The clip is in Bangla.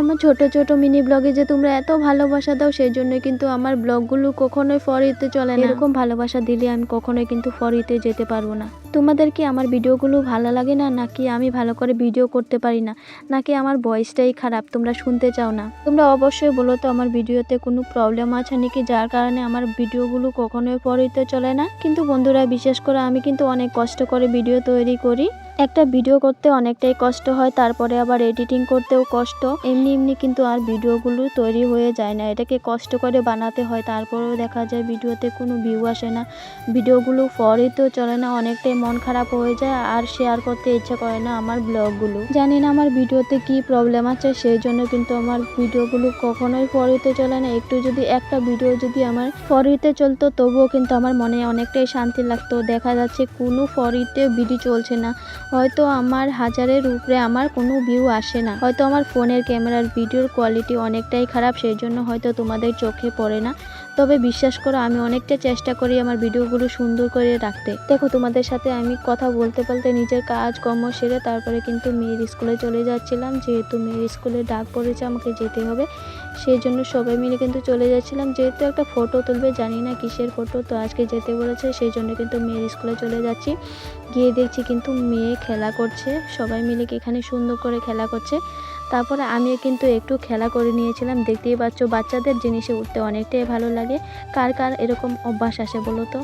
আমার ছোট ছোট মিনি ব্লগে যে তোমরা এত ভালোবাসা দাও সেই জন্য কিন্তু আমার ব্লগগুলো কখনোই ফরিতে চলে না। এরকম ভালোবাসা দিলে আমি কখনোই কিন্তু ফরিতে যেতে পারবো না। তোমাদের কি আমার ভিডিওগুলো ভালো লাগে না, নাকি আমি ভালো করে ভিডিও করতে পারি না, নাকি আমার ভয়েসটাই খারাপ তোমরা শুনতে চাও না? তোমরা অবশ্যই বলো তো আমার ভিডিওতে কোনো প্রবলেম আছে নাকি যার কারণে আমার ভিডিওগুলো কখনোই ফরিতে চলে না। কিন্তু বন্ধুরা বিশেষ করে আমি কিন্তু অনেক কষ্ট করে ভিডিও তৈরি করি। একটা ভিডিও করতে অনেকটাই কষ্ট হয়, তারপরে আবার এডিটিং করতেও কষ্ট। এমনি এমনি কিন্তু আর ভিডিওগুলো তৈরি হয়ে যায় না, এটাকে কষ্ট করে বানাতে হয়। তারপরেও দেখা যায় ভিডিওতে কোনো ভিউ আসে না, ভিডিওগুলো ফরিতেও চলে না, অনেকটাই মন খারাপ হয়ে যায় আর শেয়ার করতে ইচ্ছা করে না আমার ব্লগগুলো। জানি না আমার ভিডিওতে কি প্রবলেম আছে, সেই জন্য কিন্তু আমার ভিডিওগুলো কখনোই ফরিতে চলে না। একটু যদি একটা ভিডিও যদি আমার ফরিতে চলতো তবুও কিন্তু আমার মনে অনেকটাই শান্তি লাগতো। দেখা যাচ্ছে কোনো ফরিতে ভিডিও চলছে না, হয়তো আমার হাজারের উপরে আমার কোনো ভিউ আসে না, হয়তো আমার ফোনের ক্যামেরার ভিডিওর কোয়ালিটি অনেকটাই খারাপ, সেই জন্য হয়তো তোমাদের চোখে পড়ে না। তবে বিশ্বাস করো আমি অনেকটা চেষ্টা করি আমার ভিডিওগুলো সুন্দর করে রাখতে। দেখো তোমাদের সাথে আমি কথা বলতে বলতে নিজের কাজকর্ম সেরে তারপরে কিন্তু মেয়ের স্কুলে চলে যাচ্ছিলাম, যেহেতু মেয়ের স্কুলে ডাক পড়েছে আমাকে যেতে হবে, সেই জন্য সবাই মিলে কিন্তু চলে যাচ্ছিলাম। যেহেতু একটা ফটো তুলবে, জানি না কিসের ফটো, তো আজকে যেতে বলেছে সেই জন্য কিন্তু মেয়ের স্কুলে চলে যাচ্ছি। গিয়ে দেখছি কিন্তু মেয়ে খেলা করছে, সবাই মিলে এখানে সুন্দর করে খেলা করছে। তারপরে আমিও কিন্তু একটু খেলা করে নিয়েছিলাম। দেখতেই পাচ্ছ বাচ্চাদের জিনিসে উঠতে অনেকটাই ভালো লাগে। কার কার এরকম অভ্যাস আসে বলো তো?